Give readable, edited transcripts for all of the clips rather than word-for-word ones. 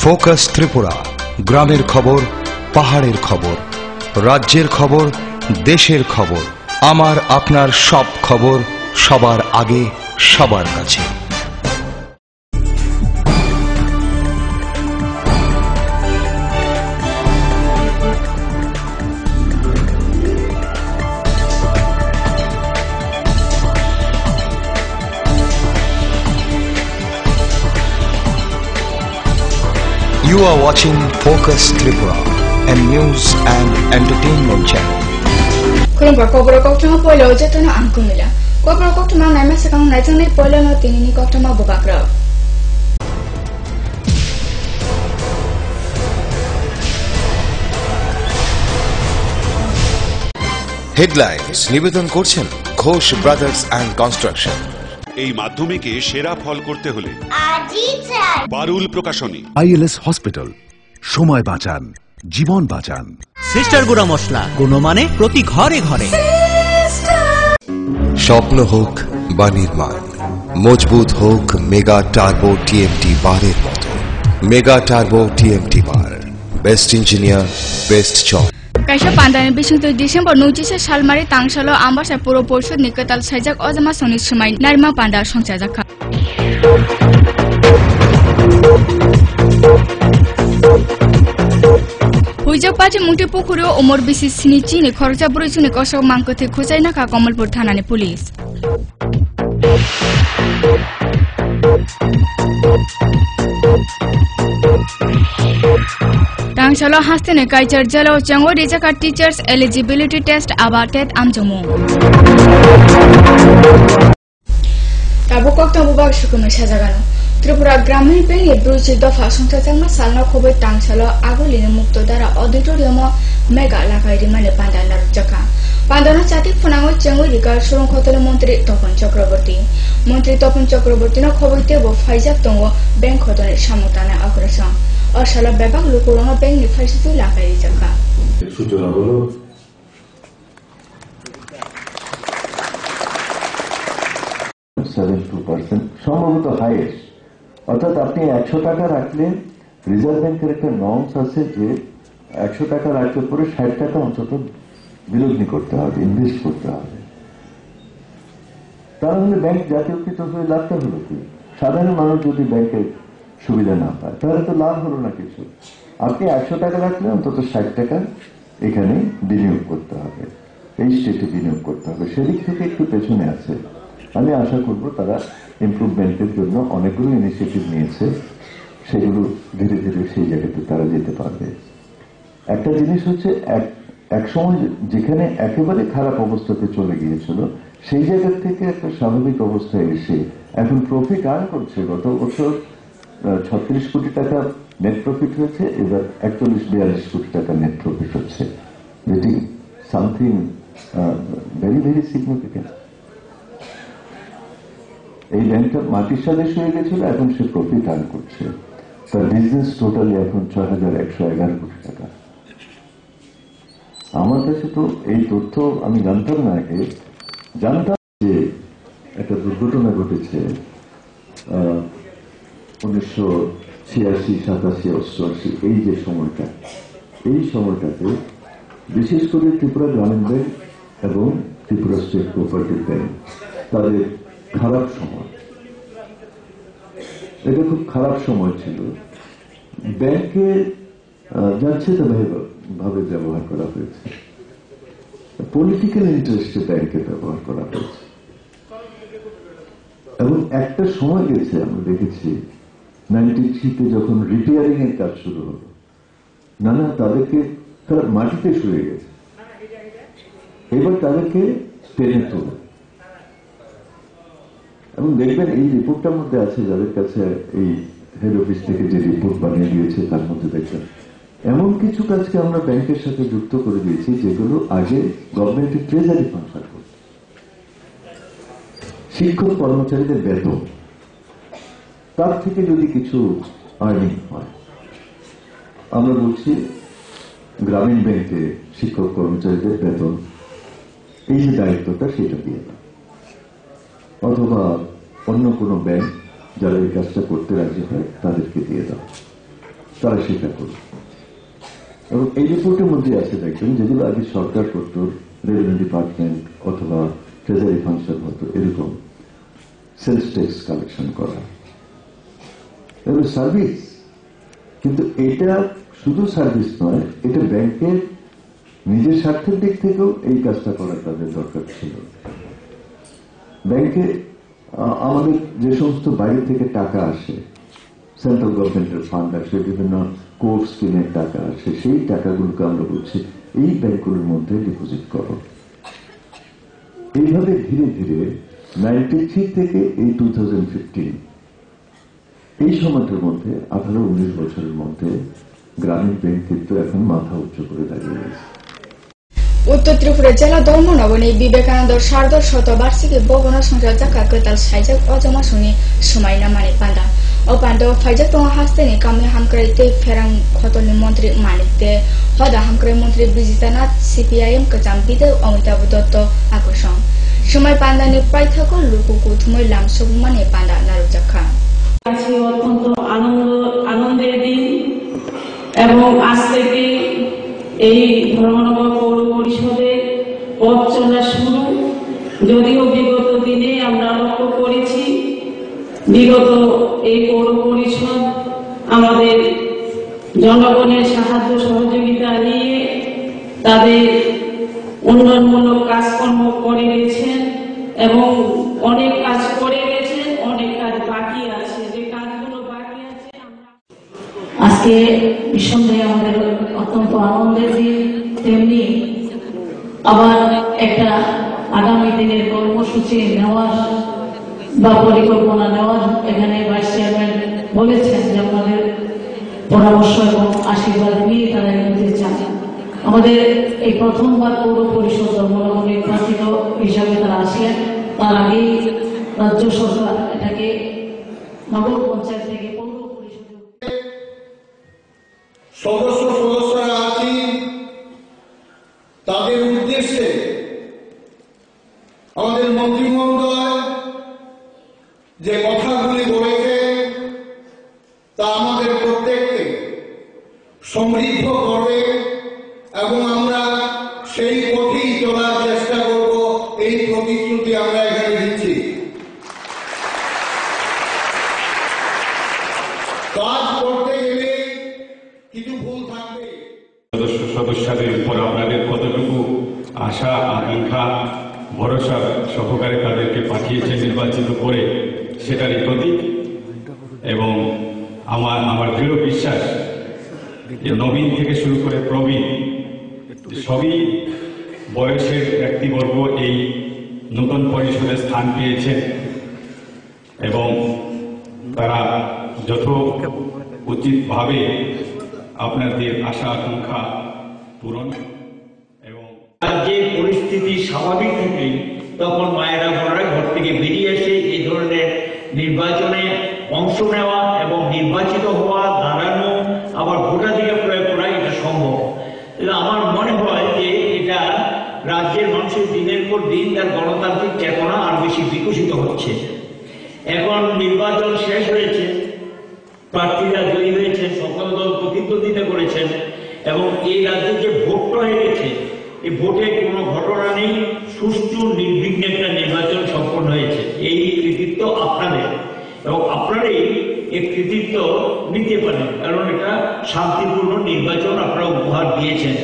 Focus Tripura, গ্রামের খবর, পাহাড়ের খবর, রাজ্যের খবর, দেশের খবর, আমার আপনার সব খবর সবার আগে সবার কাছে। You are watching Focus Tripura, a news and entertainment channel. Kulumba kobra koktama poilo jetana angkumila. Kobra koktama naima sakang naitane poilo no tinini koktama bobakra. Headlines নিবেদন করছেন ঘোষ ব্রাদার্স অ্যান্ড কনস্ট্রাকশন। এই মাধ্যমিকে সেরা ফল করতে হলে পারুল প্রকাশনী। আইএলএস হসপিটাল, সময় বাঁচান, জীবন বাঁচান। সিস্টার গুঁড়া মশলা, গুণমানে প্রতি ঘরে ঘরে। স্বপ্ন হোক বা নির্মাণ, মজবুত হোক মেগা টার্বো টিএমটি বারের মতো। Mega turbo TMT bar, best engineer, বেস্ট চক। Kaisa pandani bisingto December 25 salmari tangsalo ambasa puro porshod ni ketal saijak ojama soni sumai narma panda songchajakha. Hujak pati mungti pukuro umur bisi sinichi ni khorja burichu ni kosok mangkothe khujai nakha Kamalpur thana ni police. Tangsalo hastene kaichar jalo chango rijaka teachers eligibility test abatet amjomo. Tabu kokta bubak shukume sajagano. Tripura Gramin Bank e Bruchi Dofa Songchajangma salna khoboi tangsalo agolini mukto dara auditorium mega lakai rimane pandana rujaka. Pandana chatik phonango chango rikar surong khotole mantri Topon Chakraborty. Mantri Topon Chakraborty na khoboite bo faijak tongo bank khotone samutana agresa. অশালা ব্যাপক লোকরঙা bank নিফাইসিত লাগাই জায়গা সূচনা হলো 72% সম্ভবত highest. অর্থাৎ আপনি 100 টাকা রাখলে রিজার্ভ ব্যাংকের একটা নর্মস আছে যে 100 টাকা রাখলে পরে 60 টাকা অন্তত বিলগ্নি করতে হবে, ইনভেস্ট করতে হবে। তাহলে ব্যাংক জাতীয়কৃত হয়ে লাভটা হলো কি? সাধারণ মানুষ যদি ব্যাংকের সুবিধা না পায় তাহলে তো লাভ হলো না কিছু। আপনি 100 টাকা রাখলে অন্তত 60 টাকা এখানে বিনিয়োগ করতে হবে, এই স্টেটে বিনিয়োগ করতে হবে। সেদিক থেকে একটু পেছনে আছে। আমি আশা করব তারা ইমপ্রুভমেন্টের জন্য অনেকগুলো ইনিশিয়েটিভ নিয়েছে, সেগুলো ধীরে ধীরে সেই জায়গাতে তারা যেতে পারবে। একটা জিনিস হচ্ছে এক সময় যেখানে একেবারে খারাপ অবস্থাতে চলে গিয়েছিল সেই জায়গা থেকে একটা স্বাভাবিক অবস্থায় এসে এখন প্রফিট আর্ন করছে। গত বছর 36 কোটি টাকা নেট প্রফিট হয়েছে, এবার 41-42 কোটি টাকা নেট প্রফিট হচ্ছে, যেটি সামথিং ভেরি ভেরি সিগনিফিকেন্ট। এই ব্যাংকটা মাটির সাদেশ হয়ে গেছিল, এখন সে প্রফিট আর্ন করছে। তার বিজনেস টোটালি এখন 6111 কোটি টাকা। আমার কাছে তো এই তথ্য আমি জানতাম না আগে। জানতাম যে একটা দুর্ঘটনা ঘটেছে 1986, 87, 88 এই যে সময়টা, এই সময়টাতে বিশেষ করে ত্রিপুরা গ্রামীণ ব্যাংক এবং ত্রিপুরা স্টেট কোঅপারেটিভ ব্যাংক তাদের খারাপ সময়, এটা খুব খারাপ সময় ছিল। ব্যাংকে যাচ্ছে ভাবে ব্যবহার করা হয়েছে, পলিটিক্যাল ইন্টারেস্টে ব্যাংকে ব্যবহার করা হয়েছে। এবং একটা সময় গেছে আমরা দেখেছি 93-তে যখন রিপেয়ারিং এর কাজ শুরু হলো, না তাদেরকে তারা মাটিতে শুয়ে গেছে, এবার তাদেরকে টেনে তোলে। এবং দেখবেন এই রিপোর্টটার মধ্যে আছে, যাদের কাছে এই হেড অফিস থেকে যে রিপোর্ট বানিয়ে দিয়েছে তার মধ্যে দেখবেন এমন কিছু কাজকে আমরা ব্যাংকের সাথে যুক্ত করে দিয়েছি যেগুলো আগে গভর্নমেন্টের ট্রেজারি ফাংশন করত। শিক্ষক কর্মচারীদের বেতন, তার থেকে যদি কিছু আর্নিং হয়, আমরা বলছি গ্রামীণ ব্যাংকে শিক্ষক কর্মচারীদের বেতন, এই যে দায়িত্বটা সেটা দিয়ে দাও, অথবা অন্য কোনো ব্যাংক যারা এই কাজটা করতে রাজি হয় তাদেরকে দিয়ে দাও। তারা সেটা করবে। এবং এই রিপোর্টের মধ্যে আছে দেখবেন যেগুলো আগে সরকার করত, রেভিনিউ ডিপার্টমেন্ট অথবা ট্রেজারি ফাংশন হতো, এরকম সেলস ট্যাক্স কালেকশন করা, এগুলো সার্ভিস। কিন্তু এটা শুধু সার্ভিস নয়, এটা ব্যাংকের নিজের স্বার্থের দিক থেকেও এই কাজটা করা তাদের দরকার ছিল। ব্যাংকে আমাদের যে সমস্ত বাইরে থেকে টাকা আসে, সেন্ট্রাল গভর্নমেন্টের ফান্ড আসে, বিভিন্ন কোর্স স্কিমের টাকা আসে, সেই টাকাগুলোকে আমরা বলছি এই ব্যাংকগুলোর মধ্যে ডিপোজিট করো। এইভাবে ধীরে ধীরে 93 থেকে এই 2015 এই সময়টার মধ্যে 18-19 বছরের মধ্যে গ্রামীণ ব্যাংক কিন্তু এখন মাথা উচ্চ করে দাঁড়িয়ে গেছে। উত্তর ত্রিপুরা জেলা ধর্মনগরী বিবেকানন্দ সার্ধ শতবার্ষিকী ভবন সংসার জাকা কতাল সাইজাক অজমাসুনি समायना माने पांडा ओ पांडा फाइजाक तो हास्तेनि कामि हामक्राइ ते फेरां खतनि मन्त्री मानिक ते हदा हामक्राइ मन्त्री बिजितानाथ सीपीआईएम कचाम बिदे अमिताभ दत्त आकर्षण समय पांडानि पाइथाको लुकुकु थुमै लाम सुबुमाने पांडा नारुजाखा আছে অত্যন্ত আনন্দের দিন এবং আজ থেকে এই ধর্মনগর পৌর পরিষদের পথ চলা শুরু। যদিও বিগত দিনে আমরা লক্ষ্য করেছি বিগত এই পৌর পরিষদ আমাদের জনগণের সাহায্য সহযোগিতা নিয়ে তাদের উন্নয়নমূলক কাজকর্ম করে গেছেন এবং অনেক কাজ করে গেছেন, অনেক কাজ বাকি আছে। যে কাজগুলো বাকি আছে আজকে নিঃসন্দেহে আমাদের অত্যন্ত আনন্দের দিন, তেমনি আবার একটা আগামী দিনের কর্মসূচি নেওয়ার বা পরিকল্পনা নেওয়ার এখানে ভাইস চেয়ারম্যান বলেছেন যে আমাদের পরামর্শ এবং আশীর্বাদ নিয়ে তারা এগোতে চান। আমাদের এই প্রথমবার পৌর পরিষদ ধর্মনগর নির্বাচিত হিসাবে তারা আসেন, তার আগেই রাজ্য সরকার এটাকে নগর পঞ্চায়েত থেকে পৌর পরিষদে সদস্যরা আছি, তাদের উদ্দেশ্যে আমাদের মন্ত্রী মহোদয় যে কথাগুলি বলেছে তা আমাদের প্রত্যেককে সমৃদ্ধ করবে এবং আমরা সেই পথেই চলার চেষ্টা করব, এই প্রতিশ্রুতি আমরা এখানে দিচ্ছি। কাজ করতে গেলে কিছু ভুল থাকবে। সদস্যদের উপর আপনাদের কতটুকু আশা আকাঙ্ক্ষা ভরসা সহকারে তাদেরকে পাঠিয়েছে নির্বাচিত করে সেটারই প্রতীক। এবং আমার দৃঢ় বিশ্বাস যে নবীন থেকে শুরু করে প্রবীণ সবই বয়সের ব্যক্তিবর্গ এই নতুন পরিষদে স্থান পেয়েছেন এবং তারা যথ উচিতভাবে আপনাদের আশা আকাঙ্ক্ষা পূরণ এবং রাজ্যের পরিস্থিতি স্বাভাবিক থেকে তখন মায়েরা বোনেরা ঘর থেকে বেরিয়ে এসে এই ধরনের নির্বাচনে অংশ নেওয়া এবং নির্বাচিত হওয়া, দাঁড়ানো, আবার ভোটাধিকার প্রয়োগ করা এটা সম্ভব। আমার মনে হয় যে এটা রাজ্যের মানুষের দিনের পর দিন তার গণতান্ত্রিক চেতনা আর বেশি বিকশিত হচ্ছে। এখন নির্বাচন শেষ হয়েছে, প্রার্থীরা জয়ী হয়েছে, সকল দল প্রতিদ্বন্দ্বিতা করেছেন এবং এই রাজ্যে যে ভোটটা হয়ে গেছে এই ভোটে কোনো ঘটনা নেই, সুষ্ঠু নির্বিঘ্নে একটা নির্বাচন সম্পন্ন হয়েছে। এই কৃতিত্ব আপনাদের এবং আপনারাই এই কৃতিত্ব নিতে পারেন, কারণ এটা শান্তিপূর্ণ নির্বাচন আপনারা উপহার দিয়েছেন।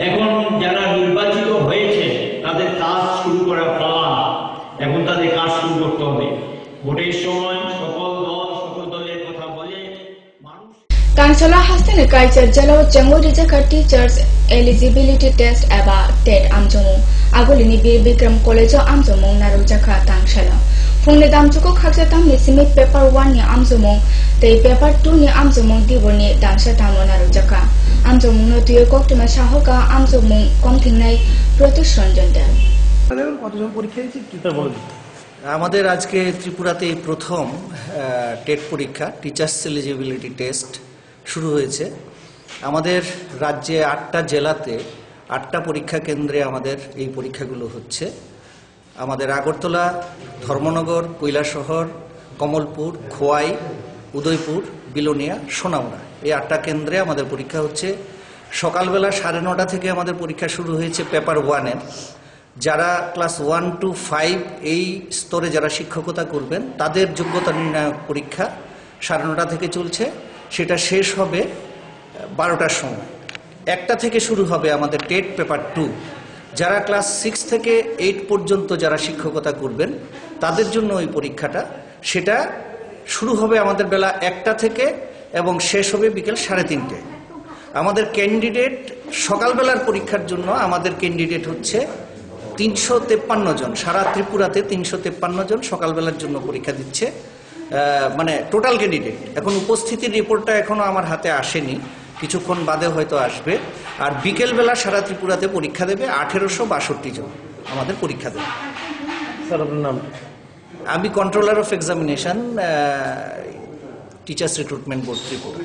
এখন যারা নির্বাচিত হয়েছে তাদের কাজ শুরু করা পালা, এখন তাদের কাজ শুরু করতে হবে। ভোটের সময় সকল দলের কথা বলে মানুষ कांसला हास्तेनि काइचार जेलाव जेंगो रिजाका टीचार्स एलिजिबिलिटी टेस्ट एबा टेट आमजमु आगोलिनि बीर विक्रम कलेज आमजमु नारुजाका तांगशाला फुंनि दामजुको खागजातांनि सिमी पेपर 1 नि आमजमु ते पेपर 2 नि आमजमु दिबोनि दांसा तामु नारुजाका आमजमु नतियो कक्टिमा साहका आमजमु कमथिंनाय प्रतिसरंजन देन কতজন পরীক্ষা দিয়েছে কি বলুন। আমাদের আজকে ত্রিপুরাতে প্রথম টেট পরীক্ষা টিচার্স এলিজিবিলিটি টেস্ট শুরু হয়েছে। আমাদের রাজ্যে 8টা জেলাতে 8টা পরীক্ষা কেন্দ্রে আমাদের এই পরীক্ষাগুলো হচ্ছে। আমাদের আগরতলা, ধর্মনগর, কৈলাসহর, কমলপুর, খোয়াই, উদয়পুর, বিলোনিয়া, সোনামুড়া, এই 8টা কেন্দ্রে আমাদের পরীক্ষা হচ্ছে। সকালবেলা 9:30 থেকে আমাদের পরীক্ষা শুরু হয়েছে পেপার 1-এর। যারা ক্লাস 1 to 5 এই স্তরে যারা শিক্ষকতা করবেন তাদের যোগ্যতা নির্ণায়ক পরীক্ষা 9:30 থেকে চলছে, সেটা শেষ হবে 12টার সময়। 1টা থেকে শুরু হবে আমাদের টেট পেপার 2। যারা ক্লাস 6 থেকে 8 পর্যন্ত যারা শিক্ষকতা করবেন তাদের জন্য ওই পরীক্ষাটা, সেটা শুরু হবে আমাদের বেলা 1টা থেকে এবং শেষ হবে বিকেল 3:30টায়। আমাদের ক্যান্ডিডেট সকালবেলার পরীক্ষার জন্য আমাদের ক্যান্ডিডেট হচ্ছে 353 জন। সারা ত্রিপুরাতে 353 জন সকালবেলার জন্য পরীক্ষা দিচ্ছে, মানে টোটাল ক্যান্ডিডেট। এখন উপস্থিতির রিপোর্টটা এখনো আমার হাতে আসেনি, কিছুক্ষণ বাদে হয়তো আসবে। আর বিকেলবেলা সারা ত্রিপুরাতে পরীক্ষা দেবে 1862 জন আমাদের পরীক্ষা দেবে। স্যার আপনার নাম? আমি controller of examination, teachers recruitment board Tripura.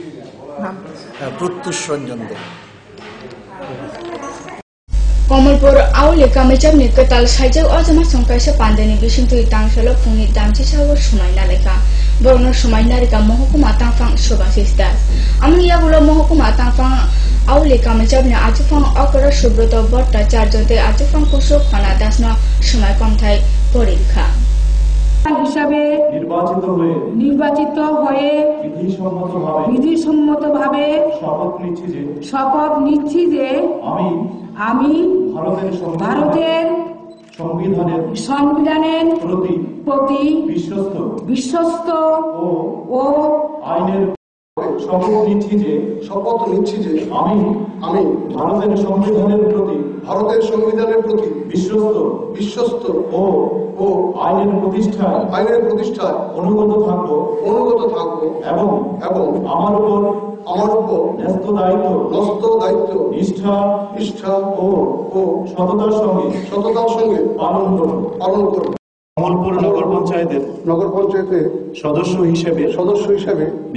Pratyush Ranjan Deb. Kamalpur आउले कामेचाब नि कताल साइजौ अजमा संकायसा पान्देनि बिसिंतुइ तांसालो फुंनि दामचि सावो समायना लेखा बरनो समायना रेखा महकुमा तांफां सुभाषिस दास आमनि याबुलो महकुमा तांफां आउले कामेचाब नि आजुफां अकर सुब्रत भट्टाचार्यते आजुफां कुसुक खाना दासनो समय कमथाय परीक्षा হিসাবে নির্বাচিত হয়ে বিধিসম্মতভাবে শপথ নিচ্ছি যে আমি ভারতের সংবিধানের প্রতি বিশ্বস্ত ও আইনের শপথ নিচ্ছি যে আমি ভারতের সংবিধানের প্রতি বিশ্বস্ত ও আইনের প্রতিষ্ঠায় অনুগত থাকব এবং আমার উপর ন্যস্ত দায়িত্ব নিষ্ঠা ও সততার সঙ্গে পালন করব। কমলপুর নগর পঞ্চায়েতের সদস্য হিসেবে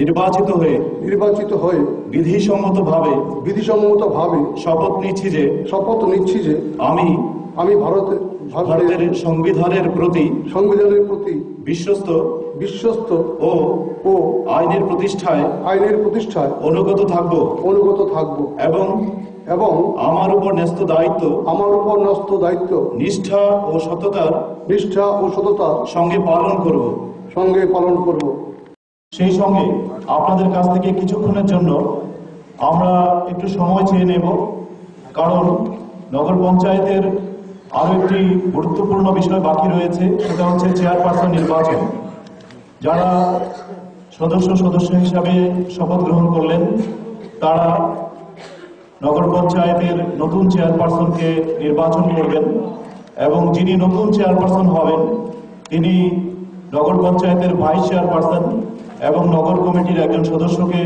নির্বাচিত হয়ে বিধিসম্মতভাবে শপথ নিচ্ছি যে আমি ভারতের সংবিধানের প্রতি বিশ্বস্ত ও আইনের প্রতিষ্ঠায় অনুগত থাকব এবং আমার উপর ন্যস্ত দায়িত্ব নিষ্ঠা ও সততার সঙ্গে পালন করব। সেই সঙ্গে আপনাদের কাছ থেকে কিছুক্ষণের জন্য আমরা একটু সময় চেয়ে নেব, কারণ নগর পঞ্চায়েতের আরো একটি গুরুত্বপূর্ণ বিষয় বাকি রয়েছে, সেটা হচ্ছে চেয়ারপারসন নির্বাচন। যারা সদস্য হিসাবে শপথ গ্রহণ করলেন তারা নগর পঞ্চায়েতের নতুন চেয়ারপারসনকে নির্বাচন করবেন এবং যিনি নতুন চেয়ারপারসন হবেন তিনি নগর পঞ্চায়েতের ভাইস চেয়ারপারসন এবং নগর কমিটির একজন সদস্যকে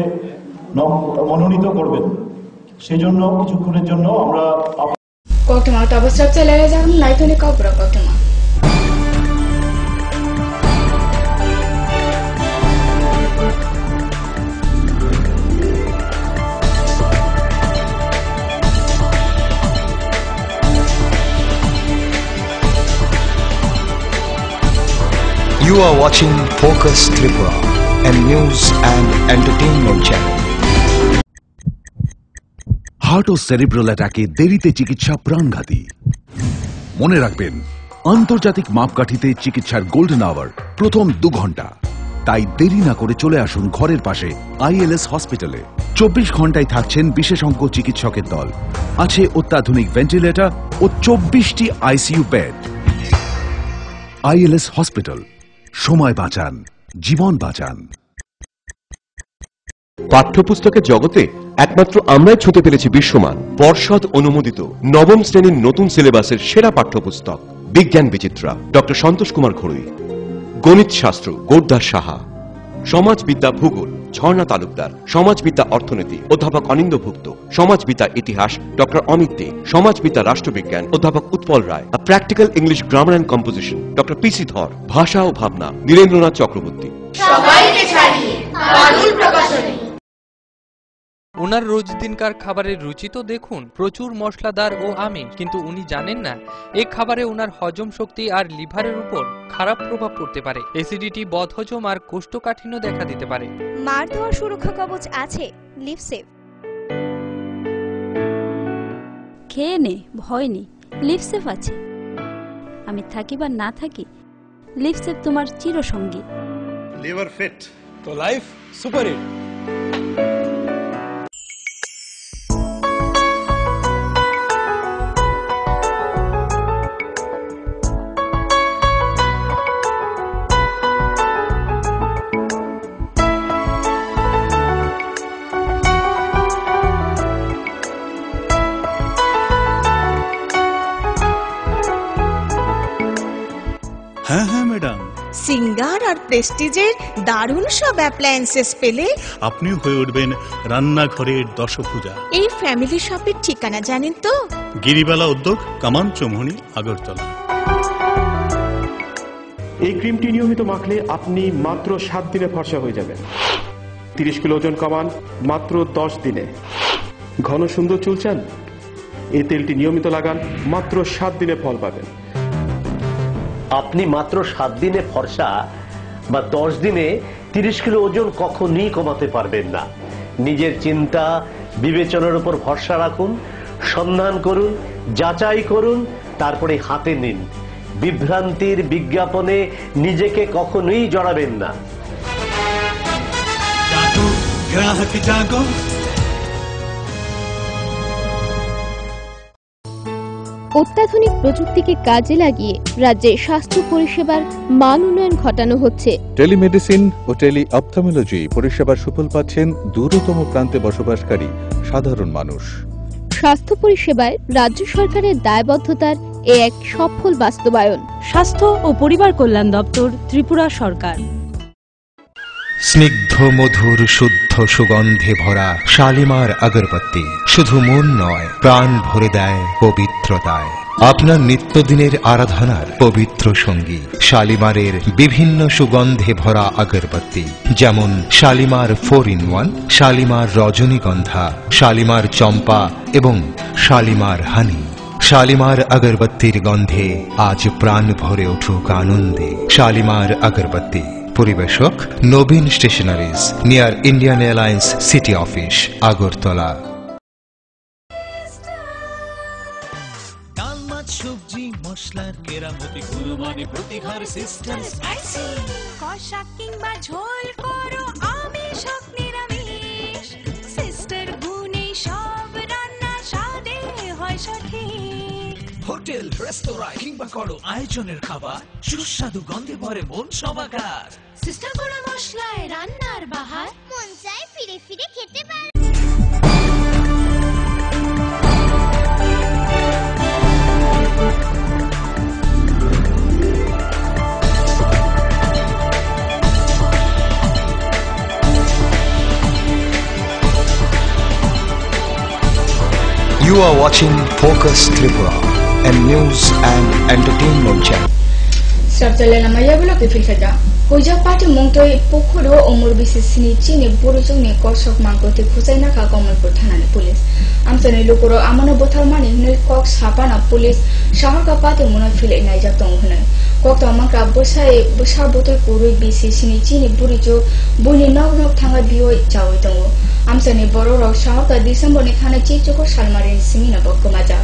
মনোনীত করবেন। সেই জন্য কিছুক্ষণের জন্য আমরা Koktama tabasrak chalaya jaun naithoni kapura koktama You are watching Focus Tripura, a news and entertainment channel. Heart ও সেরিব্রাল অ্যাটাকে দেরিতে চিকিৎসা প্রাণঘাতী। মনে রাখবেন, আন্তর্জাতিক মাপকাঠিতে চিকিৎসার গোল্ডেন আওয়ার প্রথম 2 ঘন্টা। তাই দেরি না করে চলে আসুন ঘরের পাশে ILS হসপিটালে। 24 ঘন্টায় থাকছেন বিশেষজ্ঞ চিকিৎসকের দল, আছে অত্যাধুনিক ভেন্টিলেটর ও 24টি ICU বেড। ILS হসপিটাল, সময় বাঁচান, জীবন বাঁচান। পাঠ্যপুস্তকের জগতে একমাত্র আমরাই ছুঁতে পেরেছি বিশ্বমান পর্ষদ অনুমোদিত নবম শ্রেণীর নতুন সিলেবাসের সেরা পাঠ্যপুস্তক বিজ্ঞান বিচিত্রা ডক্টর সন্তোষ কুমার ঘড়ুই, গণিত শাস্ত্র গোরদাস সাহা, সমাজবিদ্যা ভূগোল ঝর্ণা তালুকদার, সমাজবিদ্যা অর্থনীতি অধ্যাপক অনিন্দ্যভুক্ত, সমাজবিদ্যা ইতিহাস ডক্টর অমিত দে, সমাজবিদ্যা রাষ্ট্রবিজ্ঞান অধ্যাপক Utpal Roy, practical English grammar and composition doctor PC Dhar, ভাষা ও ভাবনা নীরেন্দ্রনাথ চক্রবর্তী। ওনার রোজ দিনকার খাবারের রুচি তো দেখুন, প্রচুর মশলাদার ও আমিষ, কিন্তু উনি জানেন না এই খাবারে ওনার হজম শক্তি আর লিভারের উপর খারাপ প্রভাব পড়তে পারে। অ্যাসিডিটি, বদহজম আর কোষ্ঠকাঠিন্য দেখা দিতে পারে। মার দেওয়া সুরক্ষা কবচ আছে লিভসেভ। খেয়ে নে, ভয় নেই, লিভসেভ আছে। আমি থাকি বা না থাকি, লিভসেভ তোমার চিরসঙ্গী। লিভার ফিট তো লাইফ সুপার হিট। হ্যাঁ হ্যাঁ ম্যাডাম, সিঙ্গার আর প্রেস্টিজের দারুণ সব অ্যাপ্লায়েন্সেস পেলে আপনিও হয়ে উঠবেন রান্নাঘরের দশভুজা। এই ফ্যামিলি শপের ঠিকানা জানেন তো? গিরিবালা উদ্যোগ, কামান চৌমুহনী, আগরতলা। এই ক্রিমটি নিয়মিত মাখলে আপনি মাত্র 7 দিনে ফর্সা হয়ে যাবেন। 30 কিলো ওজন কমান মাত্র 10 দিনে। ঘন সুন্দর চুল চান? এই তেলটি নিয়মিত লাগান, মাত্র 7 দিনে ফল পাবেন। আপনি মাত্র 7 দিনে ফর্সা বা 10 দিনে 30 কিলো ওজন কখনই কমাতে পারবেন না। নিজের চিন্তা বিবেচনার উপর ভরসা রাখুন, সন্ধান করুন, যাচাই করুন, তারপরে হাতে নিন। বিভ্রান্তির বিজ্ঞাপনে নিজেকে কখনোই জড়াবেন না। গ্রাহক জাগো। অত্যাধুনিক প্রযুক্তিকে কাজে লাগিয়ে রাজ্যে স্বাস্থ্য পরিষেবার মান উন্নয়ন ঘটানো হচ্ছে। টেলিমেডিসিন ও টেলি অপথলমোলজি পরিষেবার সুফল পাচ্ছেন দূরতম প্রান্তে বসবাসকারী সাধারণ মানুষ। স্বাস্থ্য পরিষেবায় রাজ্য সরকারের দায়বদ্ধতার এক সফল বাস্তবায়ন। স্বাস্থ্য ও পরিবার কল্যাণ দপ্তর, ত্রিপুরা সরকার। স্নিগ্ধ মধুর শুদ্ধ সুগন্ধে ভরা শালিমার আগরবাতি শুধু মন নয়, প্রাণ ভরে দেয় পবিত্রতায়। আপনার নিত্যদিনের আরাধনার পবিত্র সঙ্গী শালিমারের বিভিন্ন সুগন্ধে ভরা আগরবাতি, যেমন শালিমার 4-in-1, শালিমার রজনীগন্ধা, শালিমার চম্পা এবং শালিমার হানি। শালিমার আগরবাতির গন্ধে আজ প্রাণ ভরে উঠুক আনন্দে। শালিমার আগরবাতি। পরিবেশক Nabin stationeries, near Indian Airlines city office, Agartala. ডাল, মাছ, সবজি, মশলার কেরামতি, গুণমানে প্রতি ঘর সিস্টেম স্পাইসি। কষা কিংবা ঝোল করো আমিষ হোক নিরামিষ, সিস্টার গুণে সব রান্না স্বাদে হয় সঠিক। হোটেল, রেস্তোরাঁ কিংবা করো আয়োজনের খাবার, সুস্বাদু গন্ধে ভরে মন সবাকার। সিস্টার গুঁড়ো মশলায় রান্নার বাহার, মন চায় ফিরে ফিরে খেতে পারে। You are watching Focus Tripura, a news and entertainment channel. Sartale na maya bula ke filfeda. Hoja party mongtoi pokhoro omur bisisini chini borojong ni korsok mangkote khosai na ka Kamalpur thanani police. Amsani lokoro amano bothar mani hnoi kok sapana police shahar ka pate mona file nai jak tong hnoi. Kok to amang ka bosar botol koroi bisisini chini borijo boni nok thanga bioi jawoi tongo. Amsani bororok shahar ka December ni khana chichoko salmarin simina bokkomaja.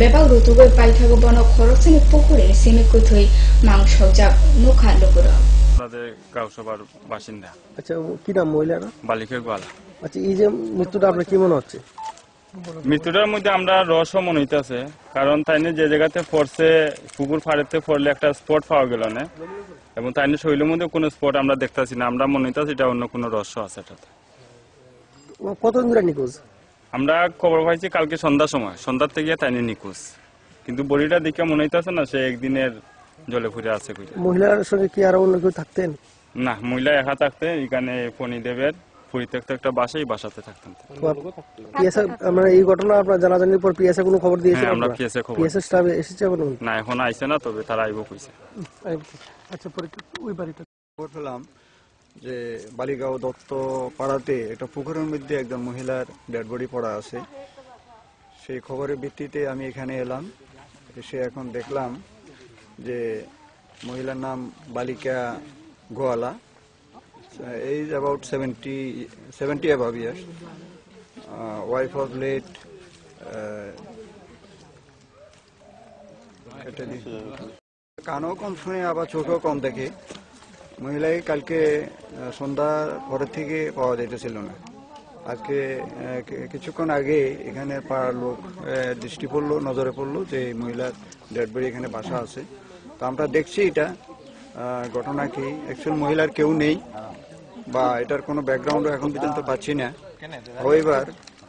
বেবাক ঋতুগৈ পাই থাকো বন খরচনি পুকুরে সিমি কুথই মাংস যা মুখা লোকরা। আমাদের গাঁওসভার বাসিন্দা। আচ্ছা, কি নাম মহিলার? বালিকা গোয়ালা। আচ্ছা, এই যে মৃত্যুটা আপনার কি মনে হচ্ছে? মৃত্যুটার মধ্যে আমরা রহস্য মনে হইতেছে, কারণ তাই যে জায়গাতে পড়ছে পুকুর ফাড়েতে পড়লে একটা স্পট পাওয়া গেল না, এবং তাই শরীরের মধ্যে কোনো স্পট আমরা দেখতেছি না। আমরা মনে হইতেছে এটা অন্য কোনো রহস্য আছে। এটাতে কতদিন ধরে নিখোঁজ? আমরা খবর পাইছি কালকে সন্ধ্যার সময়, সন্ধ্যার থেকে তাই নিখোঁজ, কিন্তু বডিটা দেখে মনে হইতেছে না সে একদিনের জলে ফুরে আছে। মহিলার সঙ্গে কি আর অন্য কেউ থাকতেন? না, মহিলা একা থাকতেন। এখানে ফণিদেবের পরিত্যক্ত একটা বাসায়, বাসাতে থাকতেন। মানে এই ঘটনা আপনার জানাজানির পর পিএসএ কোনো খবর দিয়েছে? আমরা পিএসএ খবর, পিএসএ স্টাফ এসেছে না, এখন আইছে না, তবে তারা আইবো কইছে। আচ্ছা, ওই বাড়িটা খবর পেলাম যে বালিগাঁও দত্ত পাড়াতে একটা পুকুরের মধ্যে একজন মহিলার ডেড বডি পড়া আছে। সেই খবরের ভিত্তিতে আমি এখানে এলাম, এসে এখন দেখলাম যে মহিলার নাম Balika Goala, age about 70 above years, wife of late কানও কম শুনে আবার চোখেও কম দেখে। মহিলাকে কালকে সন্ধ্যার পরের থেকে পাওয়া যাইতেছিল না। আজকে কিছুক্ষণ আগে এখানে পাড়ার লোক দৃষ্টি পড়লো, নজরে পড়লো যে মহিলার ডেড বডি এখানে বাসা আছে। তো আমরা দেখছি এটা ঘটনা কি, অ্যাকচুয়াল মহিলার কেউ নেই বা এটার কোনো ব্যাকগ্রাউন্ডও এখন পর্যন্ত পাচ্ছি না। এবার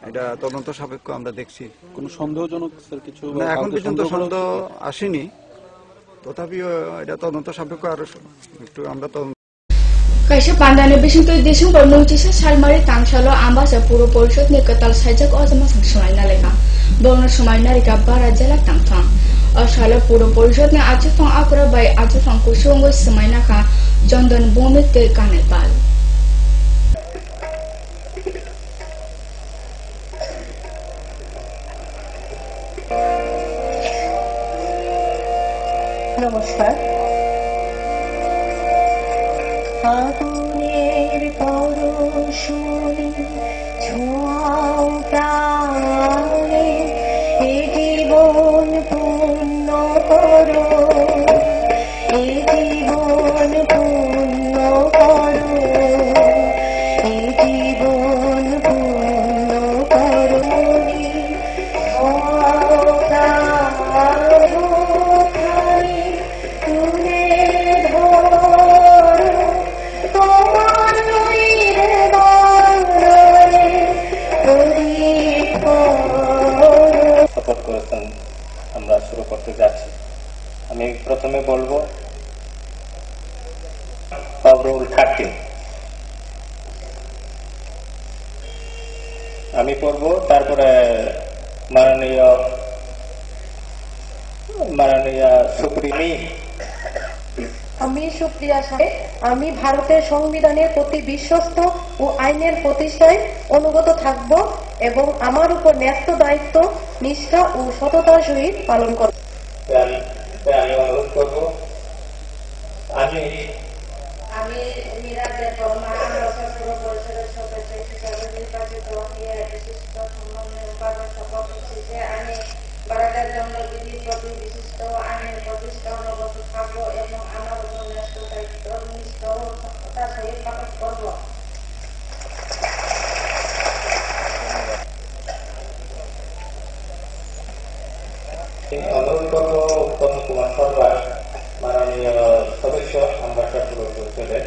এটা তদন্ত সাপেক্ষ আমরা দেখছি। কোনো সন্দেহজনক কিছু না, এখন পর্যন্ত সন্দেহ আসেনি, তথাপিও এটা তদন্ত সাপেক্ষ আরো একটু আমরা তদন্ত। Kaisa pandane bisingto desing pornuchisa salmari tangsalo ambasa puro porishod ni katal sajak ozama sangsumaina leka borno sumaina rika bara jela tangthang asala puro porishod ni achifang akra bai achifang kusunggo sumaina ka jondan bumi te kanepal নমস্কার। আগুনের পরশমণি ছোঁয়াও প্রাণে, এ জীবন পূর্ণ করো, এ জীবন পূর্ণ করো, এ জীবন পূর্ণ করো। ছোঁয়াও প্রাণে তুলে ধরো তোমার সাপোর্ট করেছেন। আমরা শুরু করতে যাচ্ছি। আমি প্রথমে বলবো রুল 13 আমি পড়ব, তারপরে মাননীয় সুপ্রিমি। আমি সুপ্রিয়া সাহেব, আমি ভারতের সংবিধানের প্রতি বিশ্বস্ত ও আইনের প্রতিষ্ঠায় অনুগত থাকব এবং আমার উপর ন্যস্ত দায়িত্ব নিষ্ঠা ও সততার সহিত পালন করব। আমি অনুরোধ করব, আমি মিরাজ বেগম মহানগর পুর পরিষদের সদস্য হিসেবে নির্বাচিত হয়ে বিশিষ্ট সম্মানের উপাদান শপথ করছি যে আমি ভারতের জন্মবিধির প্রতি বিশিষ্ট আইনের প্রতিষ্ঠা অনুগত থাকব এবং আমার উপর ন্যস্ত দায়িত্ব নিষ্ঠ ও সততার সহিত পালন করব। অনুরোধ করব উত্তম কুমার সরকার, মাননীয় সদস্য আম্বাসা পুর পরিষদের।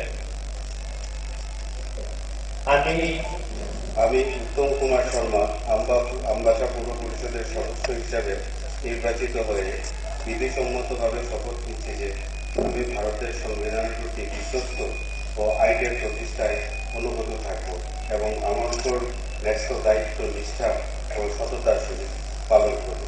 আমি উত্তম কুমার শর্মা আম্বাসা পৌর পরিষদের সদস্য হিসাবে নির্বাচিত হয়ে বিধিসম্মতভাবে শপথ নিচ্ছি যে আমি ভারতের সংবিধানের প্রতি বিশ্বস্ত ও আইনের প্রতিষ্ঠায় অনুগত থাকব এবং আমার উপর ন্যস্ত দায়িত্ব নিষ্ঠা ও সততার সহিত পালন করব।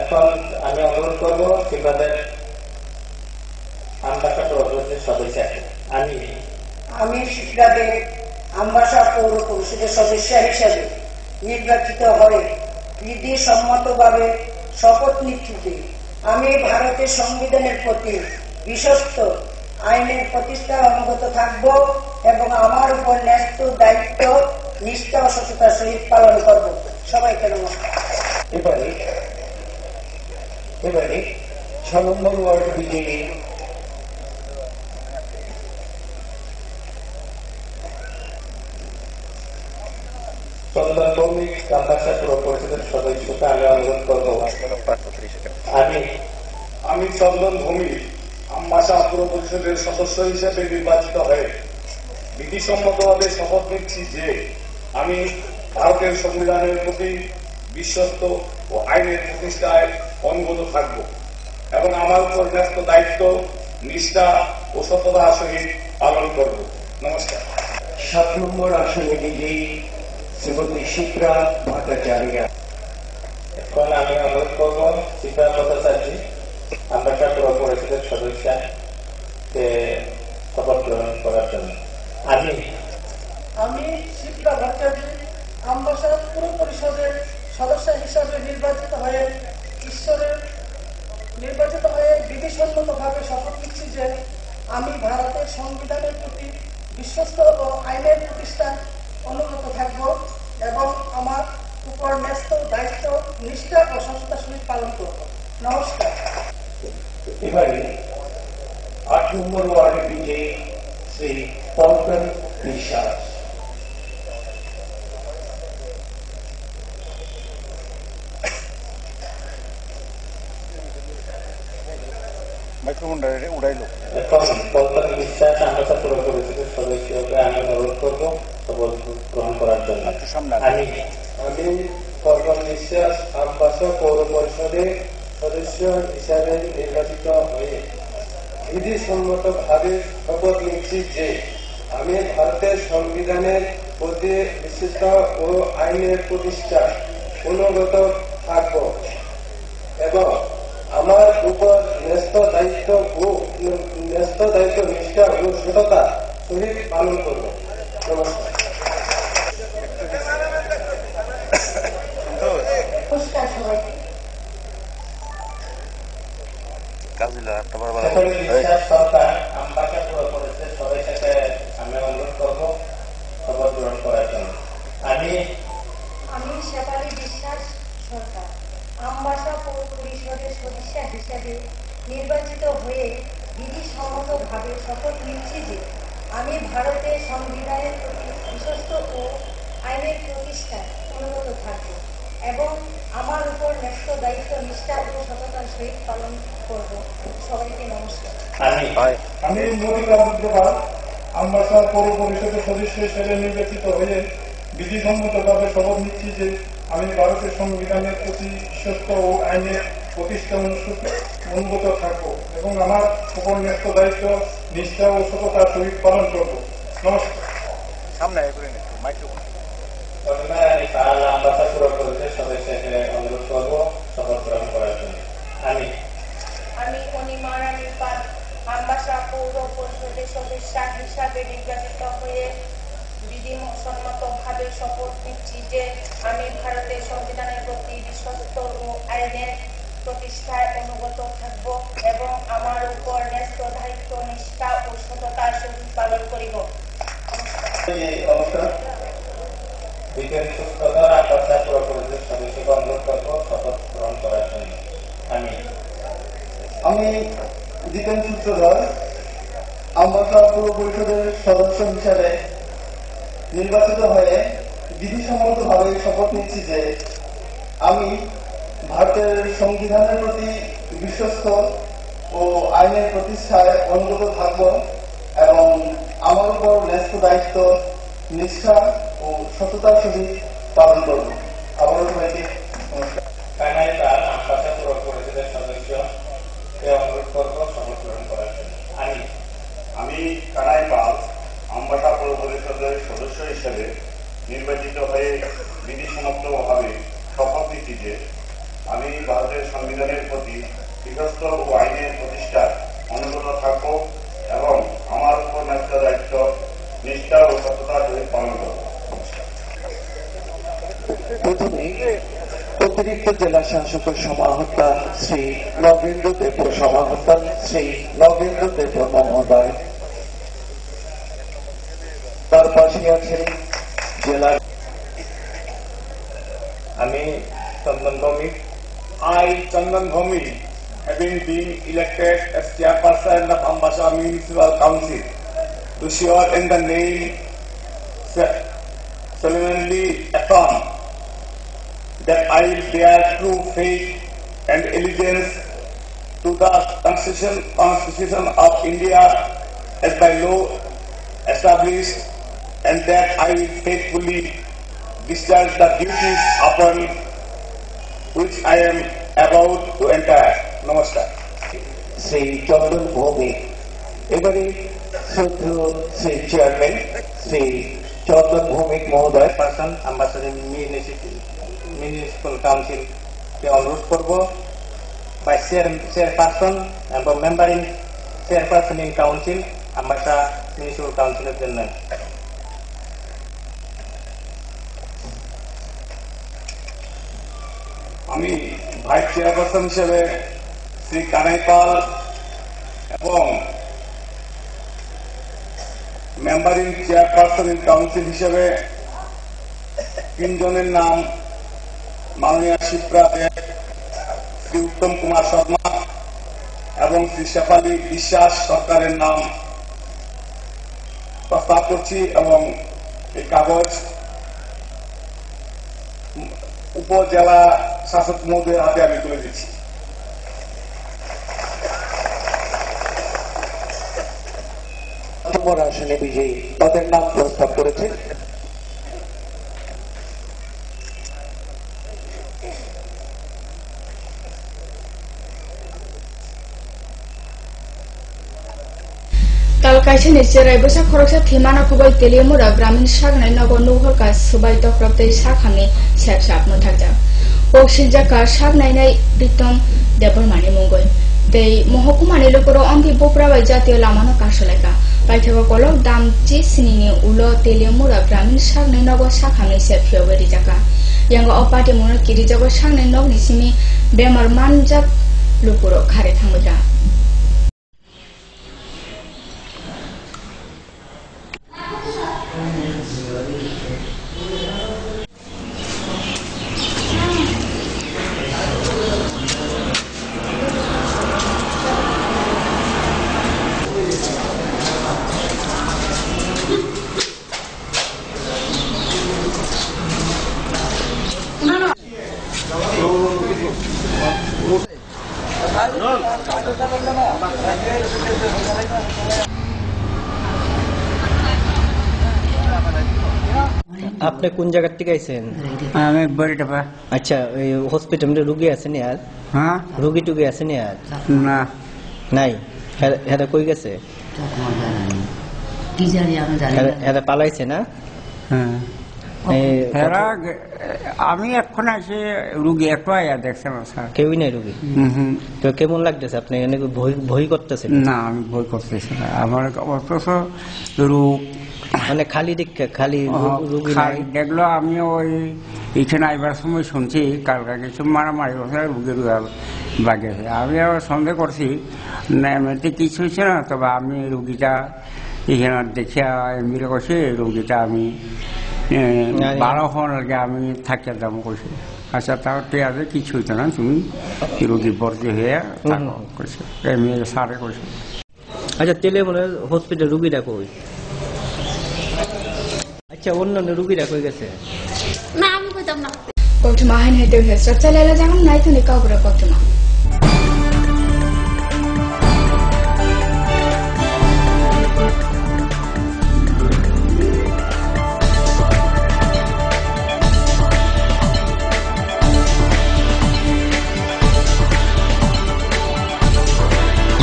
এখন আমি অনুরোধ করবো সিলভাদের আম্বাসা পৌরসভার সদস্য। আমি শিক্ষাদের আম্বাসা পৌর পরিষদের সদস্য হিসেবে নির্বাচিত হয়ে বিধিসম্মতভাবে শপথ নিচ্ছি যে আমি ভারতের সংবিধানের প্রতি বিশ্বস্ত আইনের প্রতিষ্ঠায় অনুগত থাকব এবং আমার উপর ন্যস্ত দায়িত্ব নিষ্ঠা ও সততার সহিত পালন করব। সবাইকে নমস্কার। এবারে 6 নম্বর ওয়ার্ড বিজেপি চন্দন ভৌমিক আম্বাসা পুর পরিষদের সদস্যকে আমি অনুরোধ করব। আমি চন্দন ভৌমিক আম্বাসা পুর পরিষদের সদস্য হিসেবে নির্বাচিত হয়ে বিধিসম্মতভাবে শপথ নিচ্ছি যে আমি ভারতের সংবিধানের প্রতি বিশ্বস্ত ও আইনের প্রতিষ্ঠায় অনুগত থাকব এবং আমার উপর ন্যস্ত দায়িত্ব নিষ্ঠা ও সততার সহিত পালন করব। নমস্কার। 7 নম্বর আসনে বিজয়ী শ্রীমতী শিপ্রা ভট্টাচার্য। এখন আমি অনুরোধ করবো শিক্ষা ভট্টাচার্য অ্যাম্বাসাডর পরিষদের সদস্য শপথ গ্রহণ করার জন্য। আমি শিপ্রা ভট্টাচার্য অ্যাম্বাসাডর পুর পরিষদের সদস্য হিসাবে নির্বাচিত হয়ে বিধিসম্মতভাবে শপথ নিচ্ছি যে আমি ভারতের সংবিধানের প্রতি বিশ্বস্ত ও আইনের প্রতিষ্ঠান অনুগত থাকব এবং আমার উপর ন্যস্ত দায়িত্ব নিষ্ঠা ও সততার সহিত পালন করব। নমস্কার। এবারে 8 নম্বর ওয়ার্ডে বিজয়ী শ্রী পল্টন বিশ্বাস। এখন পল্টন বিশ্বাস অ্যাম্বাসাডর পরিষদের সদস্য হিসেবে আমি অনুরোধ করবো শপথ গ্রহণ করার জন্য। আমি পল্টন বিশ্বাস অ্যাম্বাসাডর পৌর পরিষদের সদস্য হিসাবে নির্বাচিত হয়ে বিধিসম্মতভাবে শপথ নিচ্ছি যে আমি ভারতের সংবিধানের প্রতি বিশিষ্ট ও আইনের প্রতিষ্ঠা অনুগত থাকব এবং আমার উপর ন্যস্ত দায়িত্ব নিষ্ঠা ও সততা সহিত পালন করব। নমস্কার। নমস্কার সবাইকে। বিশ্বাস সরকার অ্যাম্বাসাডর পরিষদের সদস্যকে আমি অনুরোধ করবো শপথ গ্রহণ করার জন্য। আমি শেফালি বিশ্বাস সরকার অ্যাম্বাসাডর পরিষদের সদস্য হিসেবে নির্বাচিত হয়ে বিধিসম্মতভাবে শপথ নিচ্ছি যে আমি ভারতের সংবিধানের প্রতি বিশ্বস্ত ও আইনের প্রতিষ্ঠায় অনুগত থাকব এবং আমার উপর ন্যস্ত দায়িত্ব নিষ্ঠা ও সততার সহিত পালন করব। সবাইকে নমস্কার। আমি মতিলাল রুদ্রপাল অ্যাম্বাসাডর পৌর পরিষদের সদস্য হিসেবে নির্বাচিত হয়ে বিধিসম্মতভাবে শপথ নিচ্ছি যে আমি ভারতের সংবিধানের প্রতি বিশ্বস্ত ও আইনের প্রতিষ্ঠান অনুগত থাকব এবং আমার উপর ন্যস্ত দায়িত্ব নিষ্ঠা ও সততার সহিত পালন করব। নমস্কার। অ্যাম্বাসাডর পরিষদের সদস্য হিসেবে অনুরোধ করবো শপথ গ্রহণ করার জন্য। আমি অনিমা রানী পাল অ্যাম্বাসাডর পৌর পরিষদের সদস্য হিসাবে নির্বাচিত হয়ে বিধিসম্মতভাবে শপথ নিচ্ছি যে আমি ভারতের সংবিধানের প্রতি বিশ্বস্ত ও আইনের প্রতিষ্ঠায় অনুগত থাকব এবং আমার উপর ন্যস্ত দায়িত্ব নিষ্ঠা ও সততার সহিত পালন করিব। নমস্কার। বিজ্ঞান সুস্থতার অ্যাম্বাসাডর পরিষদের সদস্যকে অনুরোধ করবো শপথ গ্রহণ করার জন্য। আমি জিতেন সূত্রধর অ্যাম্বাসাডর পৌর পরিষদের সদস্য হিসাবে নির্বাচিত হয়ে বিধিসম্মতভাবে শপথ নিচ্ছি যে আমি ভারতের সংবিধানের প্রতি বিশ্বস্ত ও আইনের প্রতিষ্ঠায় অনুগত থাকব এবং আমার উপর ন্যস্ত দায়িত্ব নিষ্ঠা ও সততার সহিত পালন করব। আবারও সবাইকে নমস্কার। অ্যাম্বাসাডর পরিষদের সদস্য অনুরোধ করবো শপথ গ্রহণ করার জন্য। আমি কানাই পাল অ্যাম্বাসাডর পৌর পরিষদের সদস্য হিসেবে নির্বাচিত হয়ে বিধিসম্মতভাবে শপথ নিচ্ছি যে আমি ভারতের সংবিধানের প্রতি বিশ্বস্ত ও আইনের প্রতিষ্ঠায় অনুগত থাকব এবং আমার উপর ন্যস্ত দায়িত্ব নিষ্ঠা ও সততার সহিত পালন করব। প্রথমে অতিরিক্ত জেলা শাসকের সমাহর্তা শ্রী নগেন্দ্র দেব সমাহর্তা শ্রী নগেন্দ্র দেব মহোদয়, তার পাশে আছেন জেলা। আমি চন্দন Bhowmik. I, Chandan Bhumi, having been elected as chairperson of Ambassador Municipal Council, do swear in the name solemnly affirm that I will bear true faith and allegiance to the Constitution of India as by law established, and that I will faithfully discharge the duties upon which I am about to enter. Namaskar. Shri চন্দন ভৌমিক। এবারে শ্রদ্ধেয় Shri chairman Shri চন্দন ভৌমিক মহোদয়, person ambassador municipal council অনুরোধ করব vice chairperson এবং member in chairperson in council Ambassa municipal কাউন্সিলের জন্য। আমি vice chairperson হিসেবে শ্রী কানাই পাল এবং member in chairperson in council হিসেবে 3 জনের নাম মাননীয় শিপ্রা দেব, শ্রী উত্তম কুমার শর্মা এবং শ্রী শেফালী বিশ্বাস সরকারের নাম প্রস্তাব করছি এবং এই কাগজ উপজেলা শাসক মহোদয়ের হাতে আমি তুলে দিচ্ছি। আসনে বিজয়ী তাদের নাম প্রস্তাব করেছে। Talkaisini cerai besa khoroksa thimana kubai teliamura gramin sagnai nogo nuhorka subai tokraptei sakhani sep muthakja oksijaka sagnai nai bitom debormani mungoi tei mohkumani lokoro ambi boprabai jatiyo lamano kasoleka paithego kolok damchi sinini ulo teliamura gramin sagnai nogo sakhani sep fyogeri jaka yango opati mono kiri jago sagnai nogni simi bemar manjak lukuro khare thangmudra আপনি কোন জায়গা থেকে আইছেন? আমি বড়ডাবা। আচ্ছা, এই হসপিটালে রোগী আছেন আর? হ্যাঁ, রোগী টুগী আছেন আর? না, নাই। হেরা কই গেছে? কি জানি আমি জানি না। হেরা পালাইছে না? হ্যাঁ, হেরা আমি এখন আসে রোগী একটু আয়া দেখছেন স্যার। কেউই নাই রোগী? তো কেমন লাগতেছে আপনি? এনে ভয় করতেছেন? না, আমি ভয় করতেছি না। আমার অথচ রোগ মানে খালি খালি দেখলো। আমি ওই এখানে আইবার সময় শুনছি কালকা কিছু মারামারি হচ্ছে, রুগী বাগেছে। আমি আবার সন্দেহ করছি না এমনিতে কিছু হচ্ছে না, তবে আমি রুগীটা এখানে দেখিয়া মিলে করছি রুগীটা আমি ভালো হওয়ার আগে আমি থাকিয়া দাম করছি। আচ্ছা, তাও ঠিক আছে, কিছু হইতো না, তুমি রুগী ভর্তি হয়ে থাকো করছে, এমনি সারে করছে। আচ্ছা, তেলে বলে হসপিটাল রুগীটা কই? আচ্ছা, অন্যান্য রুগীরা কই গেছে? না, আমি কইতাম না। Koktuma hain hete hesra chalela jangan nai thuni kaubra koktuma.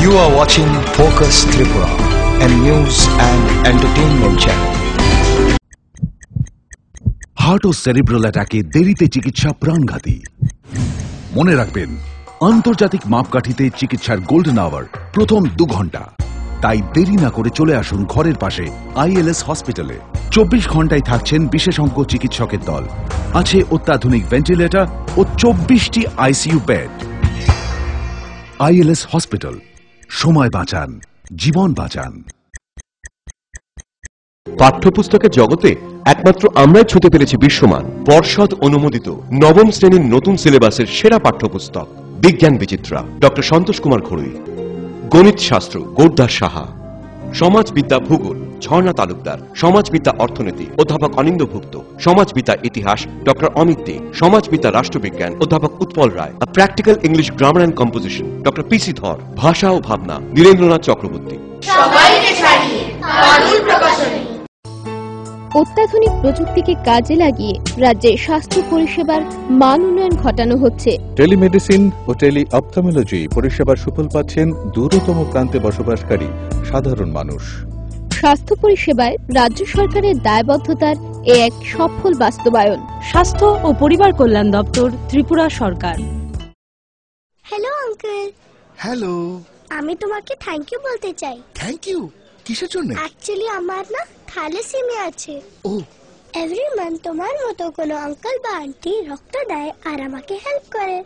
You are watching Focus Tripura, a news and entertainment channel. Heart ও সেরিব্রাল অ্যাটাকে দেরিতে চিকিৎসা প্রাণঘাতী। মনে রাখবেন, আন্তর্জাতিক মাপকাঠিতে চিকিৎসার গোল্ডেন আওয়ার প্রথম 2 ঘন্টা। তাই দেরি না করে চলে আসুন ঘরের পাশে আইএলএস হসপিটালে। 24 ঘন্টায় থাকছেন বিশেষজ্ঞ চিকিৎসকের দল, আছে অত্যাধুনিক ভেন্টিলেটর ও 24টি আইসিইউ বেড। আইএলএস হসপিটাল, সময় বাঁচান, জীবন বাঁচান। পাঠ্যপুস্তকের জগতে একমাত্র আমরাই ছুঁতে পেরেছি বিশ্বমান পর্ষদ অনুমোদিত নবম শ্রেণীর নতুন সিলেবাসের সেরা পাঠ্যপুস্তক বিজ্ঞান বিচিত্রা ডক্টর সন্তোষ কুমার ঘড়ুই, গণিত শাস্ত্র গৌরদাস সাহা, সমাজবিদ্যা ভূগোল ঝর্ণা তালুকদার, সমাজবিদ্যা অর্থনীতি অধ্যাপক অনিন্দ্যভুক্ত, সমাজবিদ্যা ইতিহাস ডক্টর অমিত দে, সমাজবিদ্যা রাষ্ট্রবিজ্ঞান অধ্যাপক Utpal Roy, practical English grammar and composition doctor PC Dhar, ভাষা ও ভাবনা নীরেন্দ্রনাথ চক্রবর্তী। অত্যাধুনিক প্রযুক্তিকে কাজে লাগিয়ে রাজ্যে স্বাস্থ্য পরিষেবার মান উন্নয়ন ঘটানো হচ্ছে। টেলিমেডিসিন ও টেলি অপথ্যালমোলজি পরিষেবার সুফল পাচ্ছেন দূরতম প্রান্তে বসবাসকারী সাধারণ মানুষ। স্বাস্থ্য পরিষেবায় রাজ্য সরকারের দায়বদ্ধতার এক সফল বাস্তবায়ন। স্বাস্থ্য ও পরিবার কল্যাণ দপ্তর, ত্রিপুরা সরকার। Hello uncle. হ্যালো। আমি তোমাকে থ্যাংক ইউ বলতে চাই। থ্যাংক ইউ কিসের জন্য? অ্যাকচুয়ালি আমার না থ্যালাসেমিয়া আছে। ও। এভরি মান্থ তোমার মতো কোনো আঙ্কেল বা আন্টি রক্ত দেয় আর আমাকে হেল্প করে,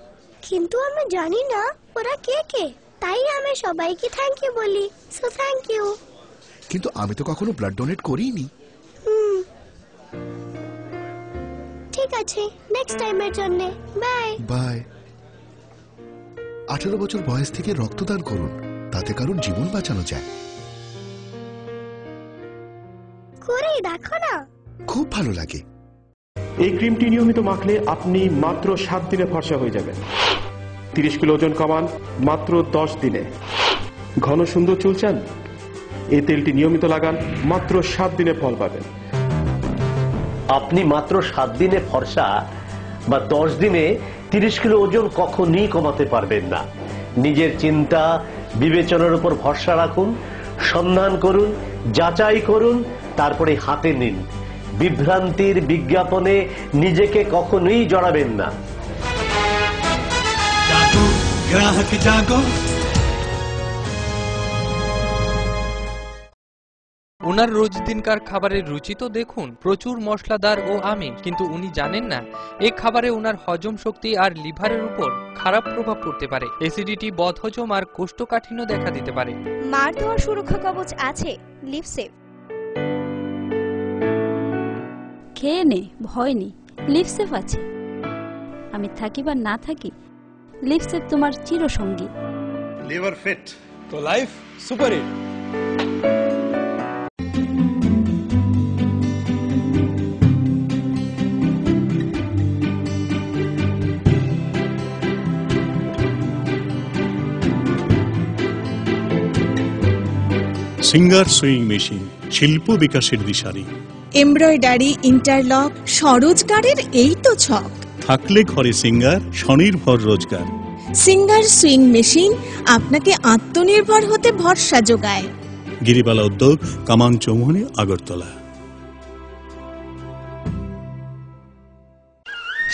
কিন্তু আমি জানি না ওরা কে কে, তাই আমি সবাইকে থ্যাংক ইউ বলি। So thank you. কিন্তু আমি তো কখনো ব্লাড ডোনেট করিনি। ঠিক আছে, নেক্সট টাইমের জন্য বাই। বাই। 18 বছর বয়স থেকে রক্তদান করুন, তাতে কারোর জীবন বাঁচানো যায়। করেই দেখো না, খুব ভালো লাগে। এই ক্রিমটি নিয়মিত মাখলে আপনি মাত্র 7 দিনে ফর্সা হয়ে যাবেন। 30 কিলো ওজন কমান মাত্র 10 দিনে। ঘন সুন্দর চুল চান? এই তেলটি নিয়মিত লাগান, মাত্র 7 দিনে ফল পাবেন। আপনি মাত্র 7 দিনে ফর্সা বা 10 দিনে 30 কিলো ওজন কখনই কমাতে পারবেন না। নিজের চিন্তা বিবেচনার উপর ভরসা রাখুন, সন্ধান করুন, যাচাই করুন, তারপরে হাতে নিন। বিভ্রান্তির বিজ্ঞাপনে নিজেকে কখনোই জড়াবেন না। গ্রাহক জাগো। ওনার রোজ দিনকার খাবারের রুচি তো দেখুন, প্রচুর মশলাদার ও আমিষ, কিন্তু উনি জানেন না এই খাবারে ওনার হজম শক্তি আর লিভারের উপর খারাপ প্রভাব পড়তে পারে। অ্যাসিডিটি, বদহজম আর কোষ্ঠকাঠিন্য দেখা দিতে পারে। মার দেওয়ার সুরক্ষা কবচ আছে লিভসেভ। খেয়ে নে, ভয় নেই, লিভসেভ আছে। আমি থাকি বা না থাকি, লিভসেভ তোমার চিরসঙ্গী। লিভার ফিট তো life super hit. Singer sewing machine, শিল্প বিকাশের দিশারি। এমব্রয়ডারি, ইন্টারলক, স্বরোজগারের এই তো ছক। থাকলে ঘরে সিঙ্গার, স্বনির্ভর রোজগার। সিঙ্গার সুইং মেশিন আপনাকে আত্মনির্ভর হতে ভরসা যোগায়। গিরিবালা উদ্যোগ, কামান চৌমুহনী, আগরতলা।